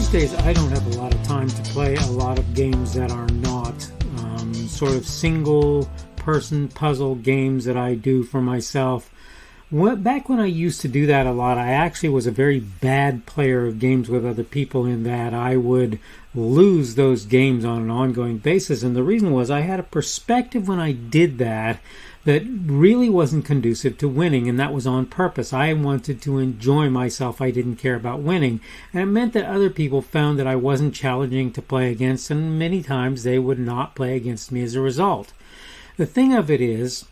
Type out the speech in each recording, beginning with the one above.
These days, I don't have a lot of time to play a lot of games that are not sort of single-person puzzle games that I do for myself. Back when I used to do that a lot, I actually was a very bad player of games with other people in that I would lose those games on an ongoing basis. And the reason was I had a perspective when I did that really wasn't conducive to winning, and that was on purpose. I wanted to enjoy myself. I didn't care about winning. And it meant that other people found that I wasn't challenging to play against, and many times they would not play against me as a result. The thing of it is,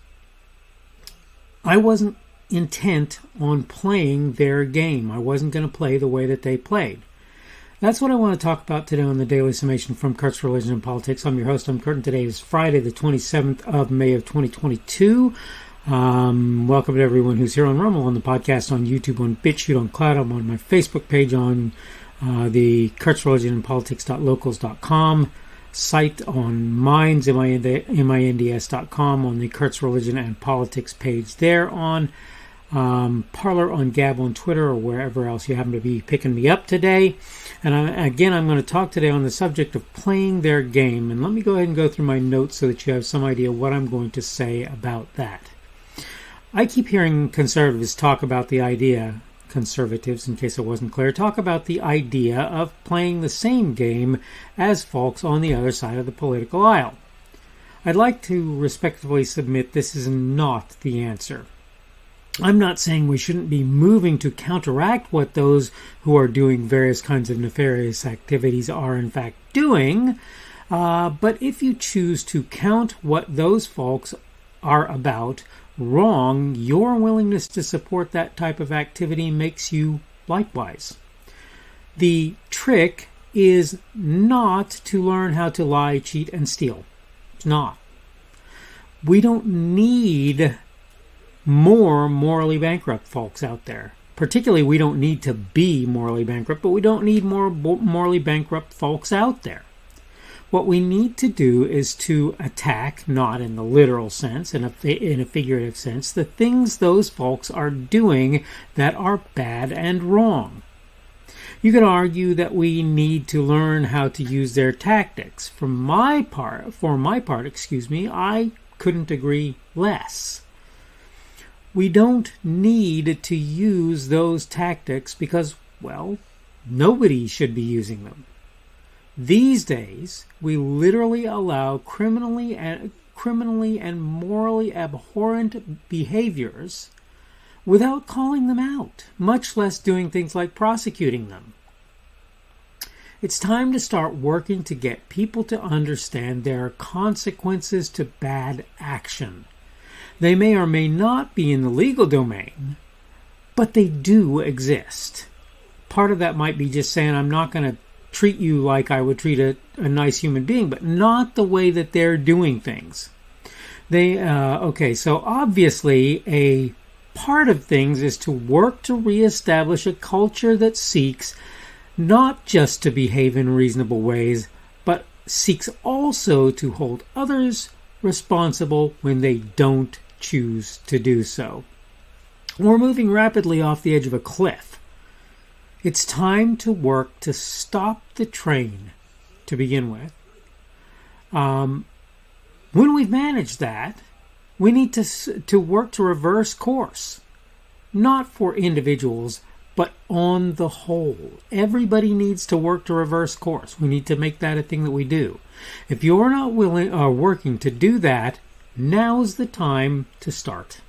I wasn't intent on playing their game. I wasn't going to play the way that they played. That's what I want to talk about today on the Daily Summation from Kurt's Religion and Politics. I'm your host, I'm Kurt, and today is Friday, the 27th of May of 2022. Welcome to everyone who's here on Rumble, on the podcast, on YouTube, on BitChute, on Cloud. I'm on my Facebook page, on the Kurt's Religion and Politics.locals.com site, on Minds, MINDS.com, on the Kurt's Religion and Politics page there, on Parler, on Gab, on Twitter, or wherever else you happen to be picking me up today. And I'm going to talk today on the subject of playing their game. And let me go ahead and go through my notes so that you have some idea what I'm going to say about that. I keep hearing conservatives talk about the idea, conservatives in case it wasn't clear, talk about the idea of playing the same game as folks on the other side of the political aisle. I'd like to respectfully submit this is not the answer. I'm not saying we shouldn't be moving to counteract what those who are doing various kinds of nefarious activities are in fact doing, but if you choose to count what those folks are about wrong, your willingness to support that type of activity makes you likewise. The trick is not to learn how to lie, cheat, and steal. It's not. We don't need more morally bankrupt folks out there. Particularly, we don't need to be morally bankrupt, but we don't need more morally bankrupt folks out there. What we need to do is to attack, not in the literal sense, in a figurative sense, the things those folks are doing that are bad and wrong. You could argue that we need to learn how to use their tactics. For my part, I couldn't agree less. We don't need to use those tactics because, well, nobody should be using them. These days, we literally allow criminally and morally abhorrent behaviors without calling them out, much less doing things like prosecuting them. It's time to start working to get people to understand there are consequences to bad action. They may or may not be in the legal domain, but they do exist. Part of that might be just saying, I'm not going to treat you like I would treat a nice human being, but not the way that they're doing things. So obviously a part of things is to work to reestablish a culture that seeks not just to behave in reasonable ways, but seeks also to hold others responsible when they don't choose to do so. We're moving rapidly off the edge of a cliff. It's time to work to stop the train to begin with. When we've managed that, we need to work to reverse course. Not for individuals, but on the whole. Everybody needs to work to reverse course. We need to make that a thing that we do. If you're not working to do that, now's the time to start.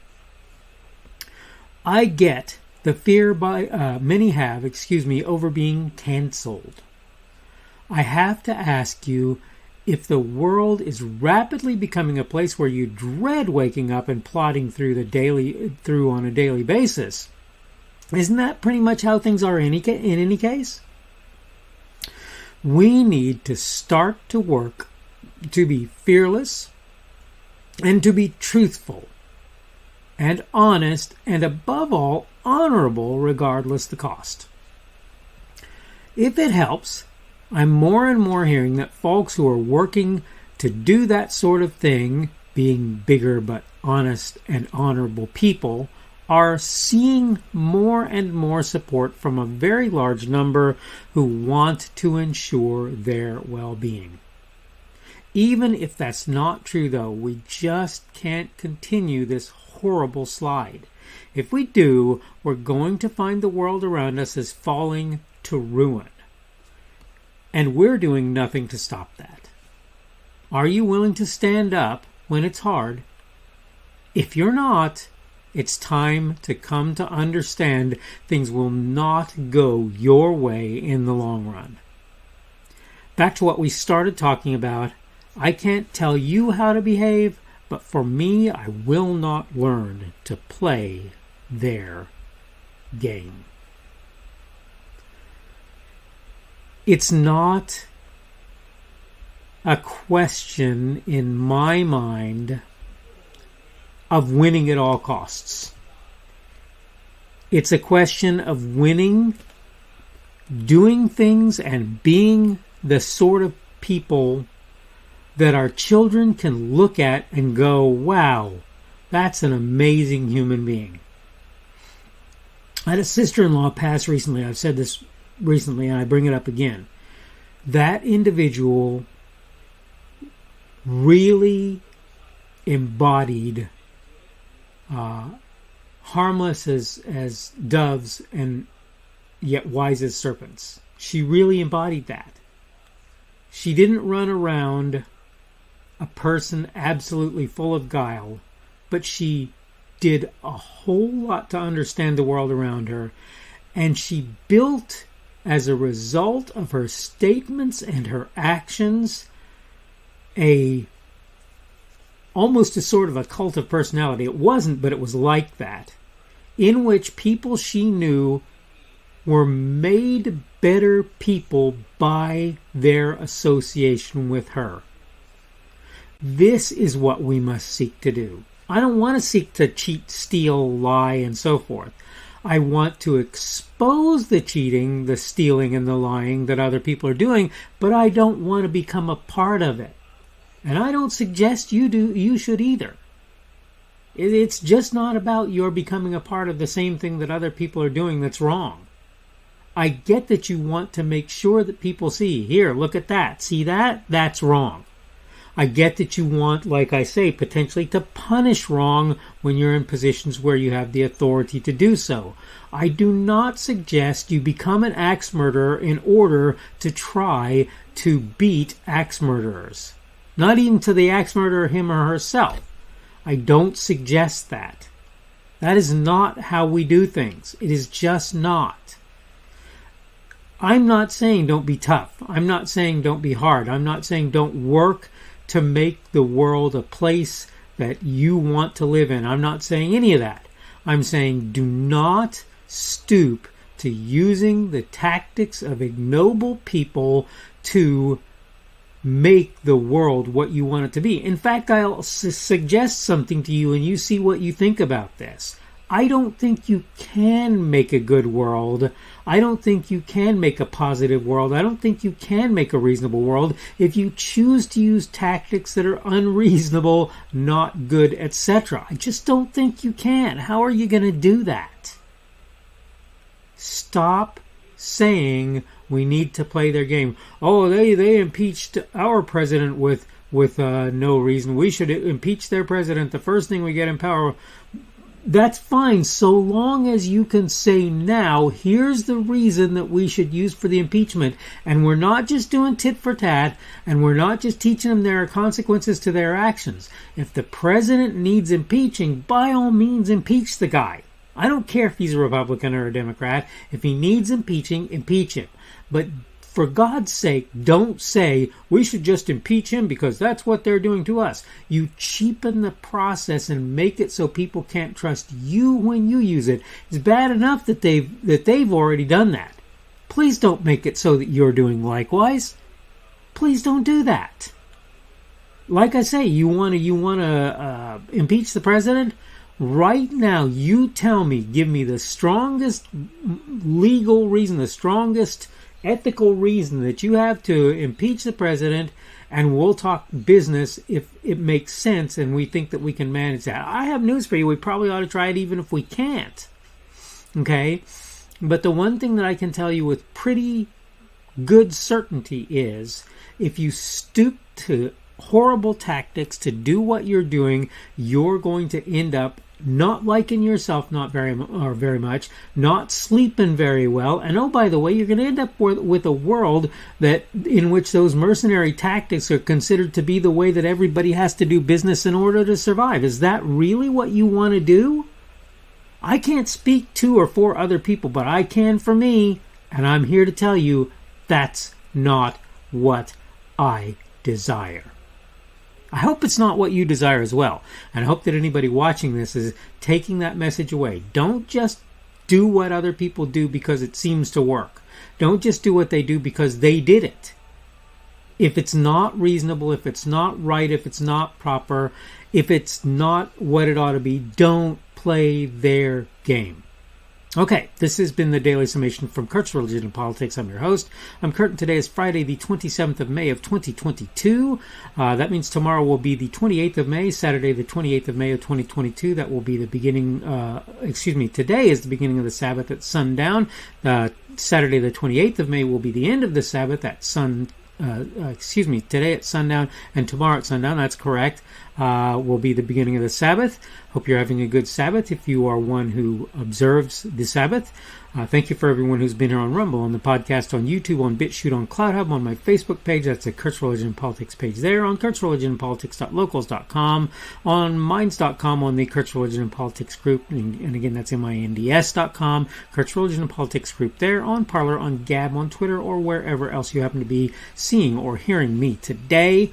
I get the fear many have, over being cancelled. I have to ask you, if the world is rapidly becoming a place where you dread waking up and plodding through on a daily basis, isn't that pretty much how things are in any case? We need to start to work to be fearless and to be truthful and honest and above all honorable regardless the cost. If it helps, I'm more and more hearing that folks who are working to do that sort of thing, being bigger but honest and honorable people, are seeing more and more support from a very large number who want to ensure their well-being. Even if that's not true, though, we just can't continue this horrible slide. If we do, we're going to find the world around us is falling to ruin. And we're doing nothing to stop that. Are you willing to stand up when it's hard? If you're not, it's time to come to understand things will not go your way in the long run. Back to what we started talking about, I can't tell you how to behave, but for me, I will not learn to play their game. It's not a question in my mind of winning at all costs. It's a question of winning, doing things, and being the sort of people that our children can look at and go, wow, that's an amazing human being. I had a sister-in-law pass recently. I've said this recently, and I bring it up again. That individual really embodied harmless as doves and yet wise as serpents. She really embodied that. She didn't run around a person absolutely full of guile, but she did a whole lot to understand the world around her, and she built, as a result of her statements and her actions, almost a sort of a cult of personality. It wasn't, but it was like that, in which people she knew were made better people by their association with her. This is what we must seek to do. I don't want to seek to cheat, steal, lie, and so forth. I want to expose the cheating, the stealing, and the lying that other people are doing, but I don't want to become a part of it. And I don't suggest you should either. It's just not about your becoming a part of the same thing that other people are doing that's wrong. I get that you want to make sure that people see, here, look at that, see that? That's wrong. I get that you want, like I say, potentially to punish wrong when you're in positions where you have the authority to do so. I do not suggest you become an axe murderer in order to try to beat axe murderers. Not even to the axe murderer him or herself. I don't suggest that. That is not how we do things. It is just not. I'm not saying don't be tough. I'm not saying don't be hard. I'm not saying don't work to make the world a place that you want to live in. I'm not saying any of that. I'm saying do not stoop to using the tactics of ignoble people to make the world what you want it to be. In fact, I'll suggest something to you and you see what you think about this. I don't think you can make a good world. I don't think you can make a positive world. I don't think you can make a reasonable world if you choose to use tactics that are unreasonable, not good, etc. I just don't think you can. How are you going to do that? Stop saying we need to play their game. Oh, they impeached our president with no reason. We should impeach their president the first thing we get in power. That's fine, so long as you can say now, here's the reason that we should use for the impeachment. And we're not just doing tit for tat, and we're not just teaching them there are consequences to their actions. If the president needs impeaching, by all means impeach the guy. I don't care if he's a Republican or a Democrat. If he needs impeaching, impeach him. But for God's sake, don't say we should just impeach him because that's what they're doing to us. You cheapen the process and make it so people can't trust you when you use it. It's bad enough that they've already done that. Please don't make it so that you're doing likewise. Please don't do that. Like I say, you want to impeach the president? Right now, you tell me, give me the strongest legal reason, the strongest ethical reason that you have to impeach the president, and we'll talk business if it makes sense and we think that we can manage that. I have news for you. We probably ought to try it even if we can't. Okay? But the one thing that I can tell you with pretty good certainty is if you stoop to horrible tactics to do what you're doing, you're going to end up not liking yourself very much, not sleeping very well, and oh, by the way, you're going to end up with a world in which those mercenary tactics are considered to be the way that everybody has to do business in order to survive. Is that really what you want to do? I can't speak to or for other people, but I can for me, and I'm here to tell you that's not what I desire. I hope it's not what you desire as well. And I hope that anybody watching this is taking that message away. Don't just do what other people do because it seems to work. Don't just do what they do because they did it. If it's not reasonable, if it's not right, if it's not proper, if it's not what it ought to be, don't play their game. Okay, this has been the Daily Summation from Kurt's Religion and Politics. I'm your host. I'm Kurt, and today is Friday, the 27th of May of 2022. That means tomorrow will be the 28th of May, Saturday, the 28th of May of 2022. That will be the beginning, today is the beginning of the Sabbath at sundown. Saturday, the 28th of May will be the end of the Sabbath at today at sundown, and tomorrow at sundown, that's correct, will be the beginning of the Sabbath. Hope you're having a good Sabbath if you are one who observes the Sabbath. Thank you for everyone who's been here on Rumble, on the podcast, on YouTube, on BitChute, on CloudHub, on my Facebook page. That's the Kurt's Religion and Politics page there, on kurtzreligionandpolitics.locals.com, on minds.com, on the Kurt's Religion and Politics group, and again, that's minds.com, Kurt's Religion and Politics group there, on Parler, on Gab, on Twitter, or wherever else you happen to be seeing or hearing me today.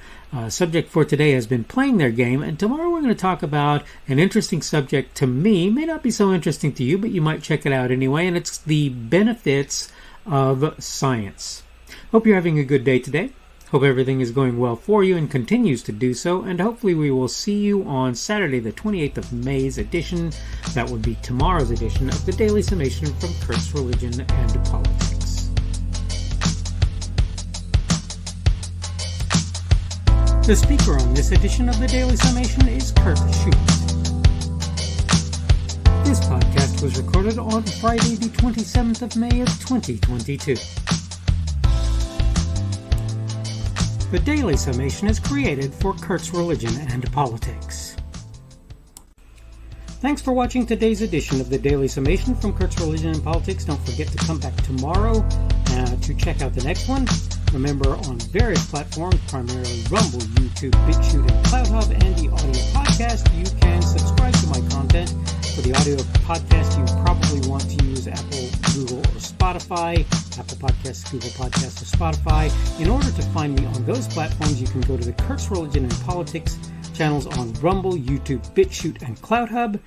Subject for today has been playing their game, and tomorrow we're going to talk about an interesting subject to me. May not be so interesting to you, but you might check it out anyway, and it's the benefits of science. Hope you're having a good day today. Hope everything is going well for you and continues to do so, and hopefully we will see you on Saturday, the 28th of May's edition. That would be tomorrow's edition of the Daily Summation from Kurt's Religion and Politics. The speaker on this edition of the Daily Summation is Kurt Schubert. This podcast was recorded on Friday, the 27th of May of 2022. The Daily Summation is created for Kurt's Religion and Politics. Thanks for watching today's edition of the Daily Summation from Kurt's Religion and Politics. Don't forget to come back tomorrow to check out the next one. Remember, on various platforms, primarily Rumble, YouTube, BitChute, and CloudHub, and the audio podcast, you can subscribe to my content. For the audio podcast, you probably want to use Apple, Google, or Spotify. Apple Podcasts, Google Podcasts, or Spotify. In order to find me on those platforms, you can go to the Kurt's Religion and Politics channels on Rumble, YouTube, BitChute, and CloudHub.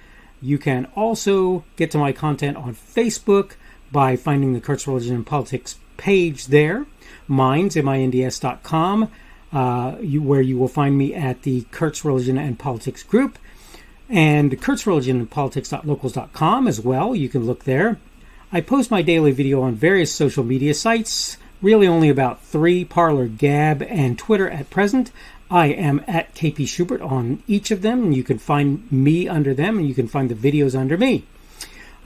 You can also get to my content on Facebook by finding the Kurt's Religion and Politics page there. minds.com, where you will find me at the Kurt's Religion and Politics group, and Kurt's Religion and Politics.locals.com as well. You can look there. I post my daily video on various social media sites, really only about 3, Parler, Gab, and Twitter at present. I am at KP Schubert on each of them, and you can find me under them, and you can find the videos under me.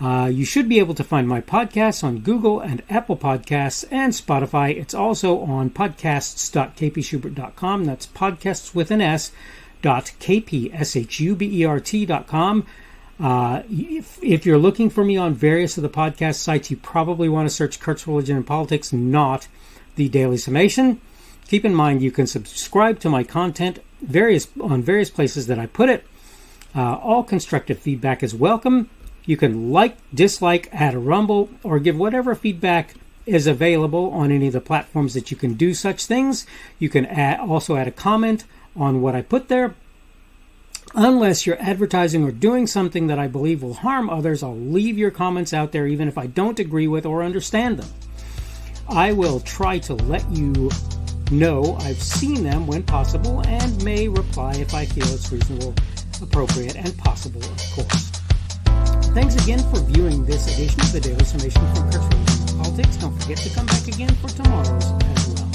You should be able to find my podcasts on Google and Apple Podcasts and Spotify. It's also on podcasts.kpschubert.com. That's podcasts with an S, .kpschubert.com. If you're looking for me on various of the podcast sites, you probably want to search Kurt's Religion and Politics, not the Daily Summation. Keep in mind you can subscribe to my content on various places that I put it. All constructive feedback is welcome. You can like, dislike, add a rumble, or give whatever feedback is available on any of the platforms that you can do such things. You can also add a comment on what I put there. Unless you're advertising or doing something that I believe will harm others, I'll leave your comments out there even if I don't agree with or understand them. I will try to let you know I've seen them when possible and may reply if I feel it's reasonable, appropriate, and possible, of course. Thanks again for viewing this edition of the Daily Summation from Kurt's Religion and Politics. Don't forget to come back again for tomorrow's as well.